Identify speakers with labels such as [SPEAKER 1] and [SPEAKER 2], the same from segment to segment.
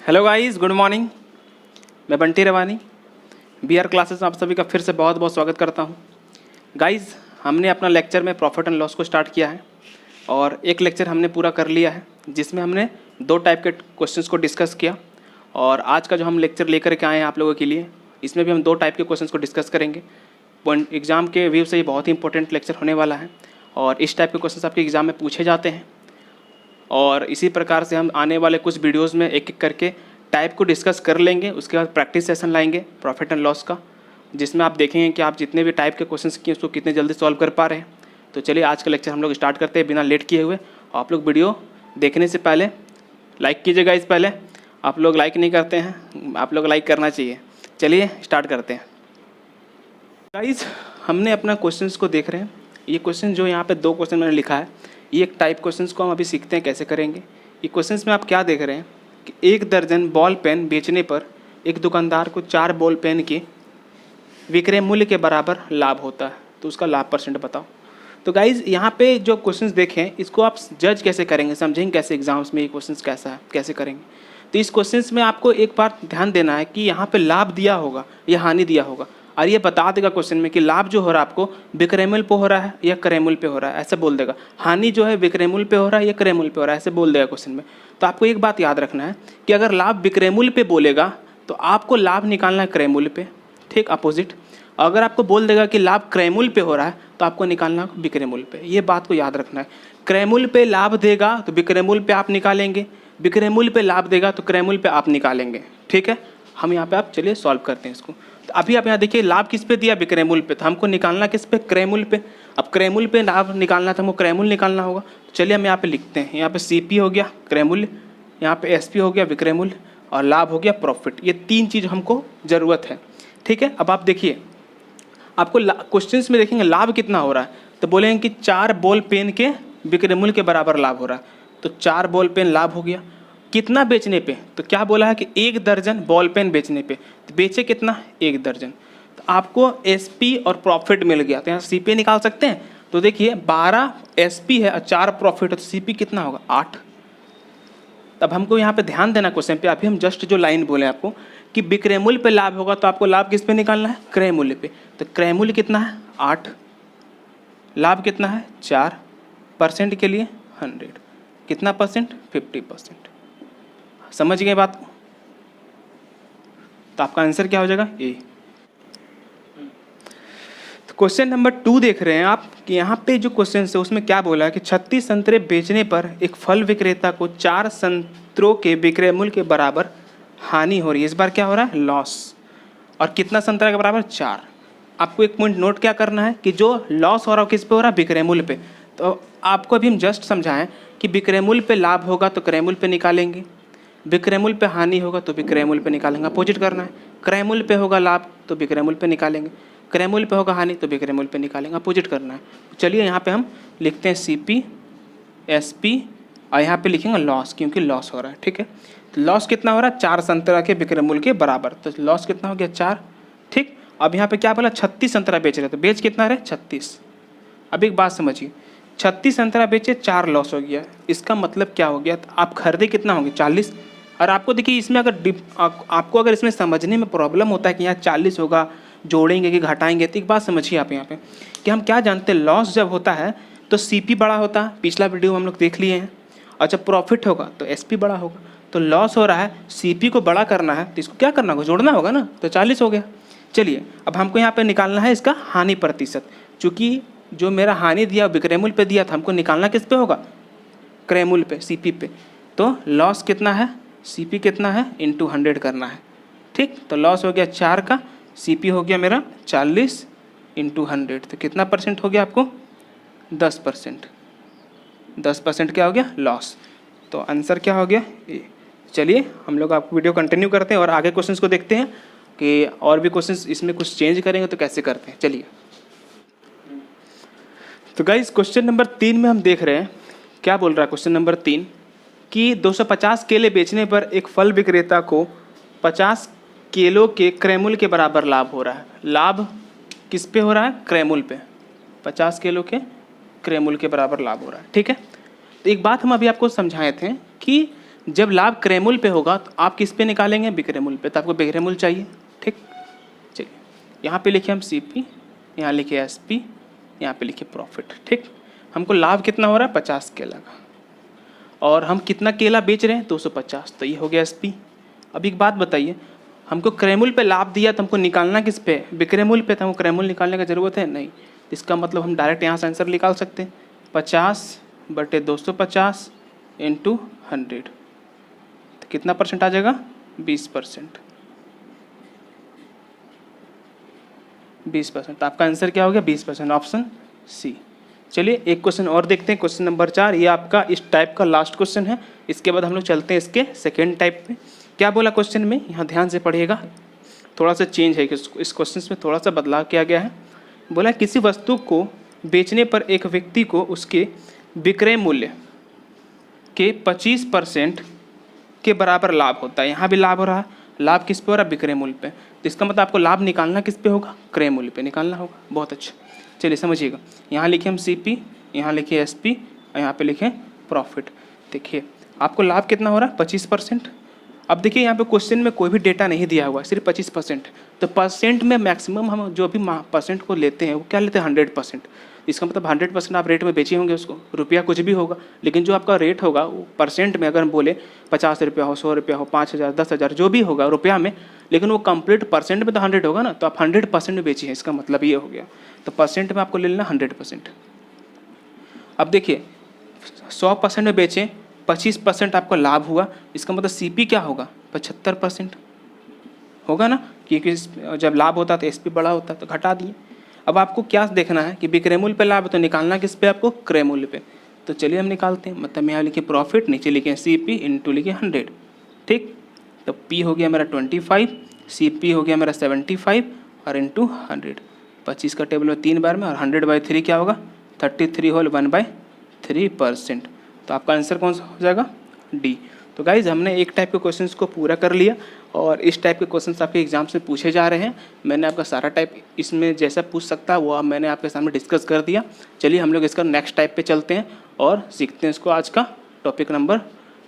[SPEAKER 1] Hello guys, good morning. मैं बंटी रवानी BR classes में आप सभी का फिर से बहुत बहुत स्वागत करता हूं। गाइस, हमने अपना लेक्चर में प्रॉफिट एंड लॉस को स्टार्ट किया है और एक लेक्चर हमने पूरा कर लिया है जिसमें हमने दो टाइप के क्वेश्चंस को डिस्कस किया। और आज का जो हम लेक्चर लेकर के आए हैं आप लोगों के लिए, इसमें भी हम दो टाइप के क्वेश्चंस को डिस्कस करेंगे। एग्ज़ाम के व्यू से ये बहुत ही इंपॉर्टेंट लेक्चर होने वाला है और इस टाइप के क्वेश्चंस आपके एग्ज़ाम में पूछे जाते हैं। और इसी प्रकार से हम आने वाले कुछ वीडियोस में एक एक करके टाइप को डिस्कस कर लेंगे। उसके बाद प्रैक्टिस सेशन लाएंगे प्रॉफिट एंड लॉस का, जिसमें आप देखेंगे कि आप जितने भी टाइप के क्वेश्चंस किए उसको कितने जल्दी सॉल्व कर पा रहे हैं। तो चलिए आज का लेक्चर हम लोग स्टार्ट करते हैं बिना लेट किए हुए। आप लोग वीडियो देखने से पहले लाइक कीजिएगा। इस पहले आप लोग लाइक नहीं करते हैं, आप लोग लाइक करना चाहिए। चलिए स्टार्ट करते हैं। गाइस, हमने अपना क्वेश्चंस को देख रहे हैं। ये क्वेश्चन जो यहाँ पे दो क्वेश्चन मैंने लिखा है, ये एक टाइप क्वेश्चंस को हम अभी सीखते हैं कैसे करेंगे। ये क्वेश्चंस में आप क्या देख रहे हैं कि 1 दर्जन बॉल पेन बेचने पर एक दुकानदार को 4 बॉल पेन के विक्रय मूल्य के बराबर लाभ होता है, तो उसका लाभ परसेंट बताओ। तो गाइज, यहाँ पे जो क्वेश्चंस देखें इसको आप जज कैसे करेंगे, समझेंगे कैसे एग्जाम्स में ये क्वेश्चंस कैसा है, कैसे करेंगे। तो इस क्वेश्चंस में आपको एक बार ध्यान देना है कि यहाँ पे लाभ दिया होगा या हानि दिया होगा, और ये बता देगा क्वेश्चन में कि लाभ जो हो रहा है आपको विक्रय मूल्य पे हो रहा है या क्रय मूल्य पे हो रहा है, ऐसे बोल देगा। हानि जो है विक्रय मूल्य पे हो रहा है या क्रय मूल्य पे हो रहा है, ऐसे बोल देगा क्वेश्चन में। तो आपको एक बात याद रखना है कि अगर लाभ विक्रय मूल्य पे बोलेगा तो आपको लाभ निकालना है क्रय मूल्य पे, ठीक अपोजिट। अगर आपको बोल देगा कि लाभ क्रय मूल्य पे हो रहा है तो आपको निकालना है विक्रय मूल्य पे। ये बात को याद रखना है। क्रय मूल्य पे लाभ देगा तो विक्रय मूल्य पे आप निकालेंगे, विक्रय मूल्य पे लाभ देगा तो क्रय मूल्य पे आप निकालेंगे, ठीक है। हम यहाँ पे आप चलिए सॉल्व करते हैं इसको। तो अभी आप यहाँ देखिए लाभ किस पे दिया, विक्रय मूल्य पे, तो हमको निकालना किस पे, क्रय मूल्य पे। अब क्रय मूल्य पे लाभ निकालना था, हमको क्रय मूल्य निकालना होगा। तो चलिए हम यहाँ पे लिखते हैं, यहाँ पे CP हो गया क्रय मूल्य, यहाँ पे SP हो गया विक्रय मूल्य, और लाभ हो गया प्रॉफिट। ये तीन चीज़ हमको ज़रूरत है, ठीक है। अब आप देखिए, आपको क्वेश्चंस में देखेंगे लाभ कितना हो रहा है, तो बोलेंगे कि 4 बॉल पेन के विक्रय मूल्य के बराबर लाभ हो रहा है। तो 4 बॉल पेन लाभ हो गया। कितना बेचने पे, तो क्या बोला है कि 1 दर्जन बॉल पेन बेचने पे, तो बेचे कितना, 1 दर्जन। तो आपको SP और प्रॉफिट मिल गया। तो यहाँ CP निकाल सकते हैं। तो देखिए 12 SP है और 4 प्रॉफिट है, तो CP कितना होगा, 8। तब हमको यहाँ पे ध्यान देना क्वेश्चन पे। अभी हम जस्ट जो लाइन बोले आपको कि विक्रय मूल्य पे लाभ होगा, तो आपको लाभ किस पे निकालना है, क्रय मूल्य पे। तो क्रय मूल्य कितना है, 8, लाभ कितना है 4, परसेंट के लिए 100, कितना परसेंट, 50%। समझ गए बात को। तो आपका आंसर क्या हो जाएगा, ए। तो क्वेश्चन नंबर 2 देख रहे हैं आप कि यहाँ पे जो क्वेश्चन है उसमें क्या बोला है कि 36 संतरे बेचने पर एक फल विक्रेता को 4 संतरों के विक्रय मूल्य के बराबर हानि हो रही है। इस बार क्या हो रहा है, लॉस। और कितना संतरा के बराबर, 4। आपको एक पॉइंट नोट क्या करना है कि जो लॉस हो रहा है किस पे हो रहा है, विक्रय मूल्य पे। तो आपको अभी हम जस्ट समझाएं कि विक्रय मूल्य पे लाभ होगा तो क्रय मूल्य पे निकालेंगे, विक्रय मूल्य पे हानि होगा तो विक्रय मूल्य पे निकालेंगे, अपोजिट करना है। क्रय मूल्य पे होगा लाभ तो विक्रय मूल्य पे निकालेंगे, क्रय मूल्य पे होगा हानि तो विक्रय मूल्य पे निकालेंगे, अपोजिट करना है। चलिए यहाँ पे हम लिखते हैं CP SP और यहाँ पे लिखेंगे लॉस, क्योंकि लॉस हो रहा है, ठीक है। तो लॉस कितना हो रहा है, 4 संतरा के विक्रय मूल्य के बराबर। तो लॉस कितना हो गया, 4, ठीक। अब यहाँ पे क्या बोला, 36 संतरा बेच रहे, तो बेच कितना रहे, 36। अब एक बात समझिए, 36 संतरा बेचे, 4 लॉस हो गया। इसका मतलब क्या हो गया, तो आप खरीदे कितना होंगे, 40। और आपको देखिए इसमें अगर आपको अगर इसमें समझने में प्रॉब्लम होता है कि यहाँ 40 होगा, जोड़ेंगे कि घटाएंगे, तो एक बात समझिए आप यहाँ पे कि हम क्या जानते हैं, लॉस जब होता है तो CP बड़ा होता है, पिछला वीडियो हम लोग देख लिए हैं। और जब प्रॉफिट होगा तो SP बड़ा होगा। तो लॉस हो रहा है, CP को बड़ा करना है तो इसको क्या करना होगा, जोड़ना होगा ना। तो 40 हो गया। चलिए अब हमको यहाँ पे निकालना है इसका हानि प्रतिशत। चूँकि जो मेरा हानि दिया विक्रय मूल्य पे दिया था, हमको निकालना किस पे होगा, क्रय मूल्य पे, CP पे। तो लॉस कितना है, CP कितना है, इंटू 100 करना है, ठीक। तो लॉस हो गया 4 का, CP हो गया मेरा 40 इंटू 100, तो कितना परसेंट हो गया आपको, 10%। 10% क्या हो गया, लॉस। तो आंसर क्या हो गया, ए। चलिए हम लोग आपको वीडियो कंटिन्यू करते हैं और आगे क्वेश्चंस को देखते हैं कि और भी क्वेश्चंस इसमें कुछ चेंज करेंगे तो कैसे करते हैं। चलिए, तो गाइस क्वेश्चन नंबर 3 में हम देख रहे हैं क्या बोल रहा है क्वेश्चन नंबर 3 कि 250 केले बेचने पर एक फल विक्रेता को 50 केलों के क्रय मूल्य के बराबर लाभ हो रहा है। लाभ किस पे हो रहा है, क्रय मूल्य पे। 50 किलो के क्रय मूल्य के बराबर लाभ हो रहा है, ठीक है। तो एक बात हम अभी आपको समझाए थे कि जब लाभ क्रय पे होगा तो आप किस पे निकालेंगे? विक्रय मूल्य पे। तो आपको विक्रय मूल्य चाहिए, ठीक। चलिए यहाँ पे लिखे हम CP, यहाँ लिखे SP, यहाँ पे लिखे प्रॉफिट, ठीक। हमको लाभ कितना हो रहा है? 50 केला का, और हम कितना केला बेच रहे हैं? 250। तो ये हो गया SP। अब एक बात बताइए, हमको क्रय मूल्य पे लाभ दिया तो हमको निकालना किस पे? विक्रय मूल्य पे। तो हमको क्रय मूल्य निकालने की ज़रूरत है नहीं। इसका मतलब हम डायरेक्ट यहाँ से आंसर निकाल सकते हैं, 50/250 × 100। तो कितना परसेंट आ जाएगा? 20%। 20%। आपका आंसर क्या हो गया? 20%, ऑप्शन C। चलिए एक क्वेश्चन और देखते हैं, क्वेश्चन नंबर 4। ये आपका इस टाइप का लास्ट क्वेश्चन है। इसके बाद हम लोग चलते हैं इसके सेकेंड टाइप पे। क्या बोला क्वेश्चन में? यहाँ ध्यान से पढ़िएगा, थोड़ा सा चेंज है, इस क्वेश्चन में थोड़ा सा बदलाव किया गया है। बोला किसी वस्तु को बेचने पर एक व्यक्ति को उसके विक्रय मूल्य के 25% के बराबर लाभ होता है। यहाँ भी लाभ हो रहा है। लाभ किस पे हो रहा है? विक्रय मूल्य पे। तो इसका मतलब आपको लाभ निकालना किस पे होगा? क्रय मूल्य पे निकालना होगा। बहुत अच्छा, चलिए समझिएगा। यहाँ लिखे हम CP, यहाँ लिखे SP, और यहाँ पे लिखे प्रॉफिट। देखिए आपको लाभ कितना हो रहा है? 25%। अब देखिए यहाँ पे क्वेश्चन में कोई भी डेटा नहीं दिया हुआ, सिर्फ 25%। तो परसेंट में मैक्सिमम हम जो भी परसेंट को लेते हैं वो क्या लेते हैं? 100%। इसका मतलब 100% आप रेट में बेचे होंगे उसको, रुपया कुछ भी होगा, लेकिन जो आपका रेट होगा वो परसेंट में, अगर हम बोले 50 रुपया हो, 100 रुपया हो, 5000, 10,000, जो भी होगा रुपया में, लेकिन वो कंप्लीट परसेंट में तो 100 होगा ना। तो आप 100% में बेचिए, इसका मतलब ये हो गया। तो परसेंट में आपको ले लेना 100%। अब देखिए 100% में बेचें, 25% आपको लाभ हुआ, इसका मतलब CP क्या होगा? 75% होगा ना, क्योंकि जब लाभ होता है तो SP बड़ा होता है, तो घटा दिए। अब आपको क्या देखना है कि विक्रय मूल्य पे लाभ है, तो निकालना किस पे? आपको क्रय मूल्य पे। तो चलिए हम निकालते हैं। मतलब यहाँ लिखे प्रॉफिट, नीचे लिखे CP, इंटू लिखे 100, ठीक। तो P हो गया मेरा 25, CP हो गया मेरा 75, और इंटू 100। 25 का टेबल में 3 बार में, और 100/3 क्या होगा? 33 होल 1/3%। तो आपका आंसर कौन सा हो जाएगा? D। तो गाइज हमने एक टाइप के क्वेश्चंस को पूरा कर लिया, और इस टाइप के क्वेश्चंस आपके एग्जाम से पूछे जा रहे हैं। मैंने आपका सारा टाइप इसमें जैसा पूछ सकता है वो अब मैंने आपके सामने डिस्कस कर दिया। चलिए हम लोग इसका नेक्स्ट टाइप पे चलते हैं और सीखते हैं इसको। आज का टॉपिक नंबर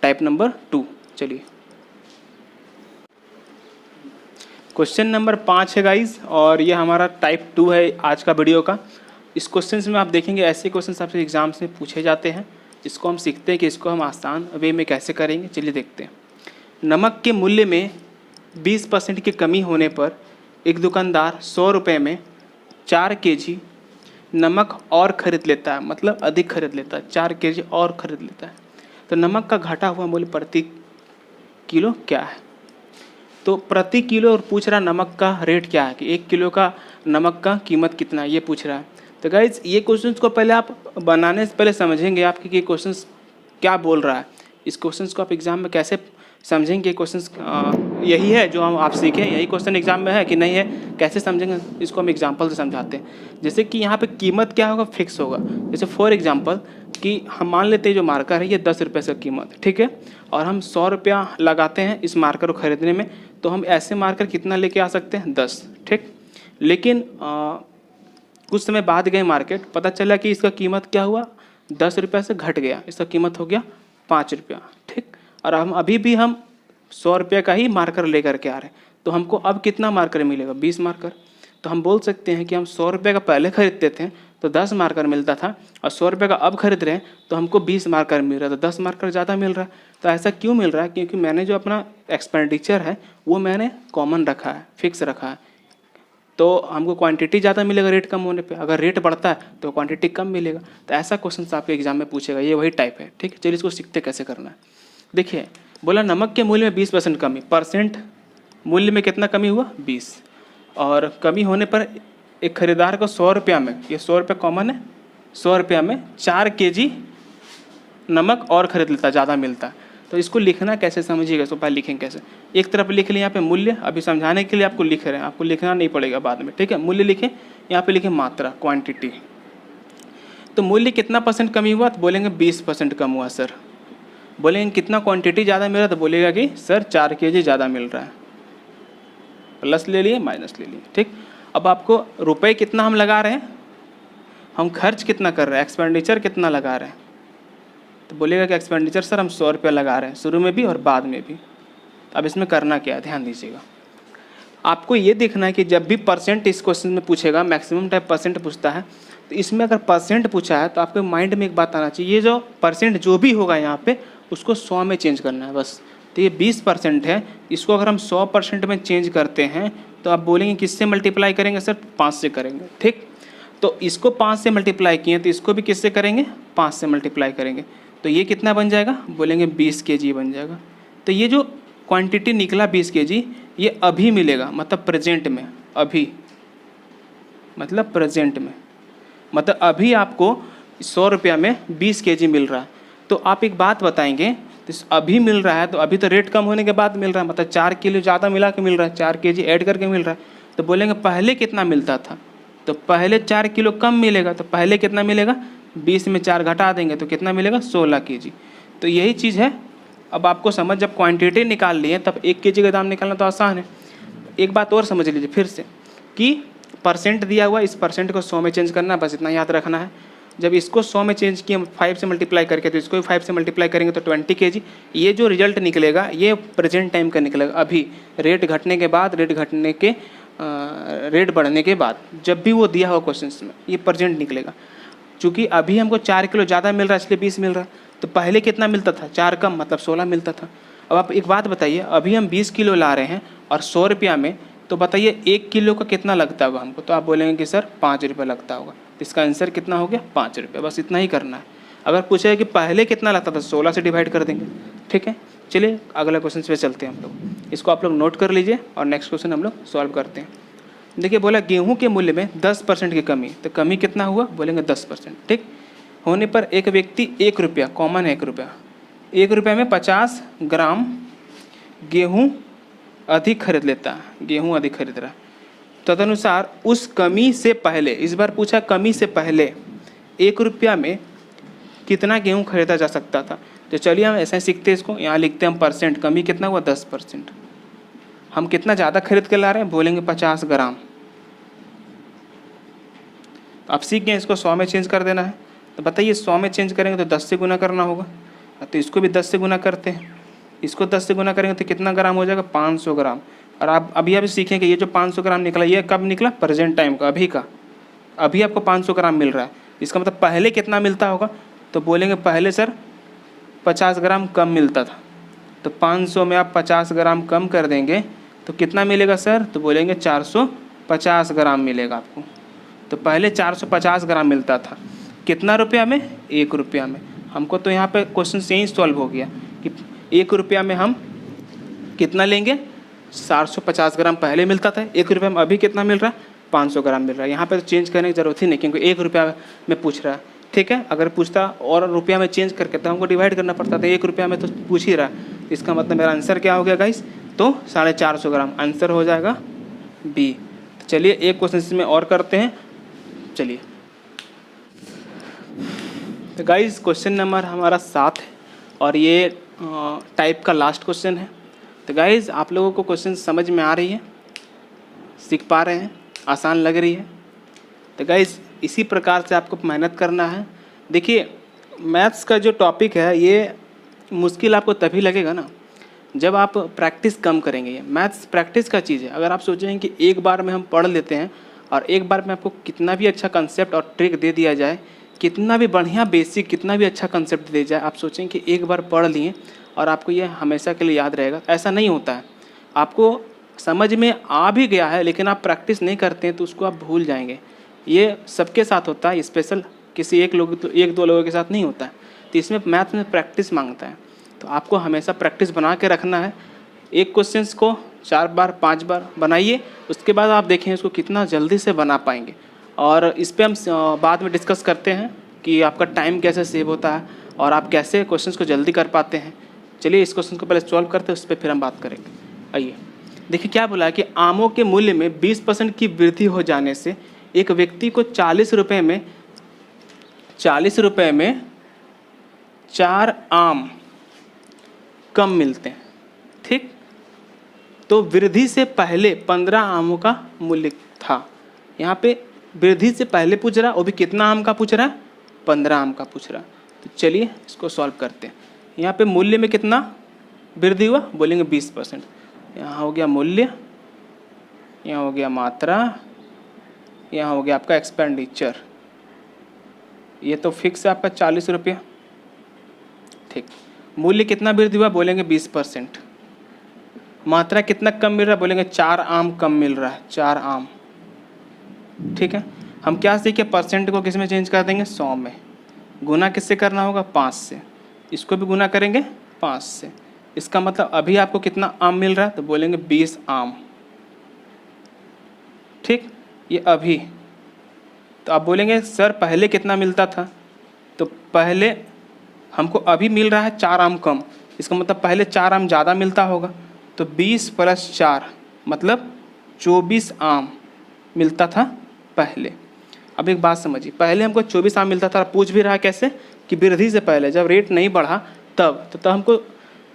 [SPEAKER 1] टाइप नंबर 2। चलिए क्वेश्चन नंबर 5 है गाइज, और ये हमारा टाइप 2 है आज का वीडियो का। इस क्वेश्चन में आप देखेंगे ऐसे क्वेश्चन आपसे एग्जाम्स में पूछे जाते हैं, जिसको हम सीखते हैं कि इसको हम आसान वे में कैसे करेंगे। चलिए देखते हैं। नमक के मूल्य में 20% की कमी होने पर एक दुकानदार 100 रुपये में 4 kg नमक और ख़रीद लेता है, मतलब अधिक खरीद लेता है, 4 kg और ख़रीद लेता है। तो नमक का घटा हुआ मूल्य प्रति किलो क्या है? तो प्रति किलो और पूछ रहा नमक का रेट क्या है, कि 1 किलो का नमक का कीमत कितना है, ये पूछ रहा है। तो गाइज ये क्वेश्चंस को पहले आप बनाने से पहले समझेंगे आप कि ये क्वेश्चंस क्या बोल रहा है। इस क्वेश्चंस को आप एग्जाम में कैसे समझेंगे? क्वेश्चंस यही है जो हम आप सीखें, यही क्वेश्चन एग्जाम में है कि नहीं है, कैसे समझेंगे इसको? हम एग्जाम्पल से समझाते हैं। जैसे कि यहाँ पे कीमत क्या होगा? फिक्स होगा। जैसे फॉर एग्जाम्पल कि हम मान लेते हैं जो मार्कर है ये 10 रुपये से कीमत, ठीक है, और हम 100 रुपया लगाते हैं इस मार्कर को खरीदने में, तो हम ऐसे मार्कर कितना लेके आ सकते हैं? 10, ठीक। लेकिन कुछ समय बाद गए मार्केट, पता चला कि इसका कीमत क्या हुआ? 10 रुपये से घट गया, इसका कीमत हो गया 5 रुपया, ठीक। और हम अभी भी हम 100 रुपये का ही मार्कर लेकर के आ रहे हैं, तो हमको अब कितना मार्कर मिलेगा? 20 मार्कर। तो हम बोल सकते हैं कि हम 100 रुपये का पहले खरीदते थे तो 10 मार्कर मिलता था, और 100 रुपये का अब खरीद रहे हैं तो हमको 20 मार्कर मिल रहा है, तो 10 मार्कर ज़्यादा मिल रहा है। तो ऐसा क्यों मिल रहा है? क्योंकि मैंने जो अपना एक्सपेंडिचर है वो मैंने कॉमन रखा है, फिक्स रखा है। तो हमको क्वांटिटी ज़्यादा मिलेगा रेट कम होने पे, अगर रेट बढ़ता है तो क्वांटिटी कम मिलेगा। तो ऐसा क्वेश्चन आपके एग्जाम में पूछेगा, ये वही टाइप है, ठीक है। चलिए इसको सीखते कैसे करना है। देखिए बोला नमक के मूल्य में 20% कमी, परसेंट मूल्य में कितना कमी हुआ? 20, और कमी होने पर एक खरीदार को 100 रुपया में, ये 100 रुपये कॉमन है, 100 रुपया में 4 kg नमक और खरीद लेता, ज़्यादा मिलता है। तो इसको लिखना कैसे समझिएगा, इसको पहले लिखेंगे कैसे। एक तरफ लिख लें यहाँ पे मूल्य, अभी समझाने के लिए आपको लिख रहे हैं, आपको लिखना नहीं पड़ेगा बाद में, ठीक है। मूल्य लिखें, यहाँ पे लिखें मात्रा, क्वांटिटी। तो मूल्य कितना परसेंट कमी हुआ? तो बोलेंगे 20% कम हुआ सर। बोलेंगे कितना क्वांटिटी ज़्यादा मिल रहा है? तो बोलेगा कि सर 4 kg ज़्यादा मिल रहा है। प्लस ले लिए, माइनस ले लिए, ठीक। अब आपको रुपए कितना हम लगा रहे हैं, हम खर्च कितना कर रहे हैं, एक्सपेंडिचर कितना लगा रहे हैं, तो बोलेगा कि एक्सपेंडिचर सर हम 100 रुपया लगा रहे हैं, शुरू में भी और बाद में भी। तो अब इसमें करना क्या है, ध्यान दीजिएगा। आपको ये देखना है कि जब भी परसेंट इस क्वेश्चन में पूछेगा, मैक्सिमम टाइप परसेंट पूछता है, तो इसमें अगर परसेंट पूछा है तो आपके माइंड में एक बात आना चाहिए, ये जो परसेंट जो भी होगा यहाँ पे उसको 100 में चेंज करना है बस। तो ये 20% है, इसको अगर हम 100% में चेंज करते हैं तो आप बोलेंगे किससे मल्टीप्लाई करेंगे सर, 5 से करेंगे, ठीक। तो इसको 5 से मल्टीप्लाई किए तो इसको भी किससे करेंगे, 5 से मल्टीप्लाई करेंगे। तो ये कितना बन जाएगा, बोलेंगे 20 kg बन जाएगा। तो ये जो क्वांटिटी निकला 20 kg, ये अभी मिलेगा, मतलब प्रेजेंट में, अभी मतलब प्रेजेंट में, मतलब अभी आपको 100 रुपया में 20 kg मिल रहा है। तो आप एक बात बताएंगे, तो अभी मिल रहा है तो अभी तो रेट कम होने के बाद मिल रहा है, मतलब 4 किलो ज़्यादा मिला के मिल रहा है, 4 kg ऐड करके मिल रहा है। तो बोलेंगे पहले कितना मिलता था, तो पहले 4 किलो कम मिलेगा, तो पहले कितना मिलेगा, 20 में 4 घटा देंगे तो कितना मिलेगा, 16 kg। तो यही चीज़ है। अब आपको समझ, जब क्वांटिटी निकाल लिए तब 1 kg का दाम निकालना तो आसान है। एक बात और समझ लीजिए फिर से कि परसेंट दिया हुआ, इस परसेंट को 100 में चेंज करना है, बस इतना याद रखना है। जब इसको 100 में चेंज किए 5 से मल्टीप्लाई करके, तो इसको भी 5 से मल्टीप्लाई करेंगे तो 20 kg। ये जो रिजल्ट निकलेगा ये प्रेजेंट टाइम का निकलेगा, अभी रेट घटने के बाद, रेट बढ़ने के बाद, जब भी वो दिया हुआ क्वेश्चन में ये प्रेजेंट निकलेगा। चूँकि अभी हमको 4 किलो ज़्यादा मिल रहा है इसलिए 20 मिल रहा है, तो पहले कितना मिलता था, 4 कम मतलब 16 मिलता था। अब आप एक बात बताइए, अभी हम 20 किलो ला रहे हैं और 100 रुपया में, तो बताइए 1 किलो का कितना लगता होगा हमको। तो आप बोलेंगे कि सर 5 रुपये लगता होगा। इसका आंसर कितना हो गया, 5 रुपये। बस इतना ही करना है। अगर पूछेगा कि पहले कितना लगता था, 16 से डिवाइड कर देंगे, ठीक है। चलिए अगला क्वेश्चन पे चलते हैं हम लोग। इसको आप लोग नोट कर लीजिए और नेक्स्ट क्वेश्चन हम लोग सॉल्व करते हैं। देखिए बोला गेहूं के मूल्य में 10% की कमी, तो कमी कितना हुआ, बोलेंगे 10%, ठीक। होने पर एक व्यक्ति 1 रुपया, कॉमन है 1 रुपया, 1 रुपये में 50 ग्राम गेहूं अधिक खरीद लेता है, गेहूं अधिक खरीद रहा है। तदनुसार उस कमी से पहले, इस बार पूछा कमी से पहले 1 रुपया में कितना गेहूं खरीदा जा सकता था। तो चलिए हम ऐसे सीखते हैं इसको, यहाँ लिखते हैं हम परसेंट, कमी कितना हुआ, 10%। हम कितना ज़्यादा खरीद के ला रहे हैं, बोलेंगे 50 ग्राम। आप सीख गए, इसको 100 में चेंज कर देना है। तो बताइए 100 में चेंज करेंगे तो 10 से गुना करना होगा, तो इसको भी 10 से गुना करते हैं। इसको 10 से गुना करेंगे तो कितना ग्राम हो जाएगा, 500 ग्राम। और आप अभी सीखें कि ये जो 500 ग्राम निकला, ये कब निकला, प्रेजेंट टाइम का, अभी का। अभी आपको 500 ग्राम मिल रहा है, इसका मतलब पहले कितना मिलता होगा। तो बोलेंगे पहले सर 50 ग्राम कम मिलता था, तो 500 में आप 50 ग्राम कम कर देंगे तो कितना मिलेगा सर, तो बोलेंगे 450 ग्राम मिलेगा आपको। तो पहले 450 ग्राम मिलता था, कितना रुपया में, 1 रुपया में। हमको तो यहाँ पे क्वेश्चन से ही सॉल्व हो गया कि 1 रुपया में हम कितना लेंगे, 450 ग्राम पहले मिलता था, 1 रुपये में अभी कितना मिल रहा है, 500 ग्राम मिल रहा है। यहाँ पे तो चेंज करने की ज़रूरत ही नहीं, क्योंकि 1 रुपया में पूछ रहा है, ठीक है। अगर पूछता और रुपया में चेंज करके तो हमको डिवाइड करना पड़ता था, 1 रुपया में तो पूछ ही रहा है। इसका मतलब मेरा आंसर क्या हो गया गाइस, तो 450 ग्राम आंसर हो जाएगा बी। तो चलिए एक क्वेश्चन इसमें और करते हैं, चलिए। तो गाइस क्वेश्चन नंबर हमारा 7 है और ये टाइप का लास्ट क्वेश्चन है। तो गाइस आप लोगों को क्वेश्चन समझ में आ रही है, सीख पा रहे हैं, आसान लग रही है। तो गाइस इसी प्रकार से आपको मेहनत करना है। देखिए मैथ्स का जो टॉपिक है ये मुश्किल आपको तभी लगेगा ना जब आप प्रैक्टिस कम करेंगे। ये मैथ्स प्रैक्टिस का चीज़ है। अगर आप सोचेंगे कि एक बार में हम पढ़ लेते हैं और एक बार में आपको कितना भी अच्छा कंसेप्ट और ट्रिक दे दिया जाए, कितना भी बढ़िया बेसिक, कितना भी अच्छा कंसेप्ट दे जाए, आप सोचेंगे कि एक बार पढ़ लिए और आपको ये हमेशा के लिए याद रहेगा, ऐसा नहीं होता है। आपको समझ में आ भी गया है लेकिन आप प्रैक्टिस नहीं करते हैं तो उसको आप भूल जाएंगे। ये सबके साथ होता है, स्पेशल किसी एक दो लोगों के साथ नहीं होता है। तो इसमें मैथ में प्रैक्टिस मांगता है, तो आपको हमेशा प्रैक्टिस बना के रखना है। एक क्वेश्चंस को 4 बार 5 बार बनाइए, उसके बाद आप देखें इसको कितना जल्दी से बना पाएंगे। और इस पर हम बाद में डिस्कस करते हैं कि आपका टाइम कैसे सेव होता है और आप कैसे क्वेश्चंस को जल्दी कर पाते हैं। चलिए इस क्वेश्चन को पहले सॉल्व करते हैं, उस पर फिर हम बात करेंगे। आइए देखिए क्या बोला है कि आमों के मूल्य में 20% की वृद्धि हो जाने से एक व्यक्ति को 40 रुपये में 4 आम कम मिलते हैं, ठीक। तो वृद्धि से पहले 15 आमों का मूल्य था। यहाँ पे वृद्धि से पहले पूछ रहा है, वो भी कितना आम का पूछ रहा है, 15 आम का पूछ रहा है। तो चलिए इसको सॉल्व करते हैं। यहाँ पे मूल्य में कितना वृद्धि हुआ, बोलेंगे 20%। यहाँ हो गया मूल्य, यहाँ हो गया मात्रा, यहाँ हो गया आपका एक्सपेंडिचर। ये तो फिक्स है आपका 40 रुपया, ठीक। मूल्य कितना वृद्धि हुआ, बोलेंगे 20%। मात्रा कितना कम मिल रहा है, बोलेंगे 4 आम कम मिल रहा है, 4 आम, ठीक है। हम क्या सीखे, परसेंट को किस में चेंज कर देंगे, 100 में। गुना किससे करना होगा, 5 से। इसको भी गुना करेंगे 5 से। इसका मतलब अभी आपको कितना आम मिल रहा है, तो बोलेंगे 20 आम, ठीक। ये अभी, तो आप बोलेंगे सर पहले कितना मिलता था, तो पहले हमको अभी मिल रहा है 4 आम कम, इसका मतलब पहले 4 आम ज़्यादा मिलता होगा। तो 20 + 4 मतलब 24 आम मिलता था पहले। अब एक बात समझिए, पहले हमको 24 आम मिलता था, पूछ भी रहा कैसे कि वृद्धि से पहले, जब रेट नहीं बढ़ा तब, तो हमको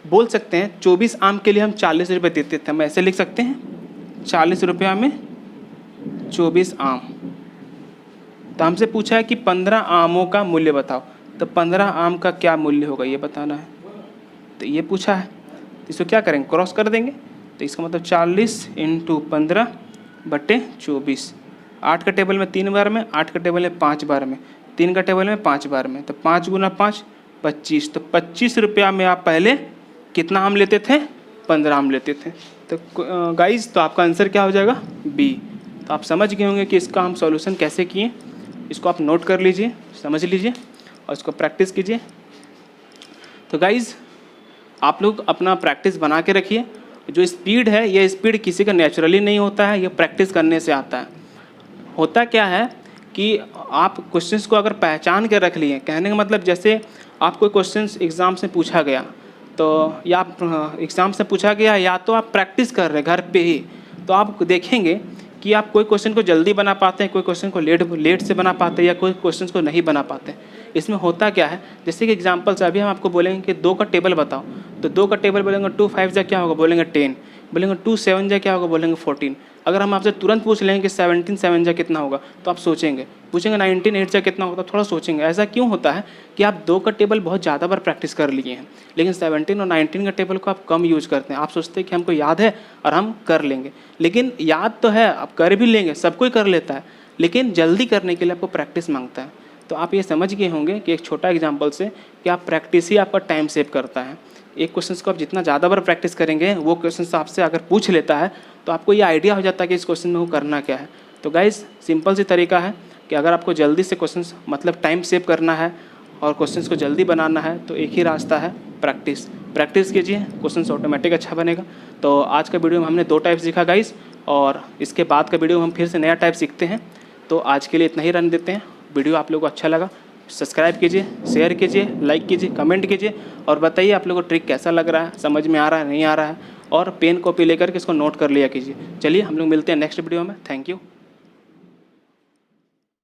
[SPEAKER 1] बोल सकते हैं 24 आम के लिए हम 40 रुपये देते थे। हम ऐसे लिख सकते हैं 40 रुपया में 24 आम। तो हमसे पूछा है कि 15 आमों का मूल्य बताओ, तो 15 आम का क्या मूल्य होगा ये बताना है। तो ये पूछा है, तो इसको क्या करेंगे, क्रॉस कर देंगे। तो इसका मतलब 40 × 15/24। 8 का टेबल में 3 बार में, 8 का टेबल में 5 बार में, 3 का टेबल में 5 बार में, तो 5 × 5 25। तो 25 रुपया में आप पहले कितना आम लेते थे, 15 आम लेते थे। तो गाइज, तो आपका आंसर क्या हो जाएगा, बी। तो आप समझ गए होंगे कि इसका हम सॉल्यूशन कैसे किए। इसको आप नोट कर लीजिए, समझ लीजिए और इसको प्रैक्टिस कीजिए। तो गाइज, आप लोग अपना प्रैक्टिस बना के रखिए। जो स्पीड है, ये स्पीड किसी का नेचुरली नहीं होता है, ये प्रैक्टिस करने से आता है। होता क्या है कि आप क्वेश्चंस को अगर पहचान के रख लिए, कहने का मतलब जैसे आप कोई क्वेश्चंस एग्ज़ाम से पूछा गया, तो या एग्ज़ाम से पूछा गया, या तो आप प्रैक्टिस कर रहे घर पे ही, तो आप देखेंगे कि आप कोई क्वेश्चन को जल्दी बना पाते हैं, कोई क्वेश्चन को लेट से बना पाते हैं, या कोई क्वेश्चन को नहीं बना पाते। इसमें होता क्या है, जैसे कि एग्जांपल से अभी हम आपको बोलेंगे कि 2 का टेबल बताओ, तो 2 का टेबल बोलेंगे 2 × 5 जा क्या होगा, बोलेंगे 10, बोलेंगे 2 × 7 जा क्या होगा, बोलेंगे 14। अगर हम आपसे तुरंत पूछ लेंगे कि 17 × 7 जा कितना होगा, तो आप सोचेंगे। पूछेंगे 19 × 8 जा कितना होगा, तो थोड़ा सोचेंगे। ऐसा क्यों होता है कि आप 2 का टेबल बहुत ज़्यादा बार प्रैक्टिस कर लिए हैं, लेकिन 17 और 19 का टेबल को आप कम यूज़ करते हैं। आप सोचते हैं कि हमको याद है और हम कर लेंगे, लेकिन याद तो है, आप कर भी लेंगे, सब कोई कर लेता है, लेकिन जल्दी करने के लिए आपको प्रैक्टिस मांगता है। तो आप ये समझ गए होंगे कि एक छोटा एग्जाम्पल से कि आप प्रैक्टिस ही आपका टाइम सेव करता है। एक क्वेश्चन को आप जितना ज़्यादा बार प्रैक्टिस करेंगे, वो क्वेश्चन आपसे अगर पूछ लेता है, तो आपको ये आइडिया हो जाता है कि इस क्वेश्चन में वो करना क्या है। तो गाइस, सिंपल सी तरीका है कि अगर आपको जल्दी से क्वेश्चन मतलब टाइम सेव करना है और क्वेश्चन को जल्दी बनाना है, तो एक ही रास्ता है, प्रैक्टिस कीजिए, क्वेश्चन ऑटोमेटिक अच्छा बनेगा। तो आज का वीडियो में हमने 2 टाइप सीखा गाइस, और इसके बाद का वीडियो में हम फिर से नया टाइप सीखते हैं। तो आज के लिए इतना ही रहने देते हैं। वीडियो आप लोगों को अच्छा लगा, सब्सक्राइब कीजिए, शेयर कीजिए, लाइक कीजिए, कमेंट कीजिए, और बताइए आप लोगों को ट्रिक कैसा लग रहा है, समझ में आ रहा है, नहीं आ रहा है, और पेन कॉपी लेकर के इसको नोट कर लिया कीजिए। चलिए हम लोग मिलते हैं नेक्स्ट वीडियो में। Thank you.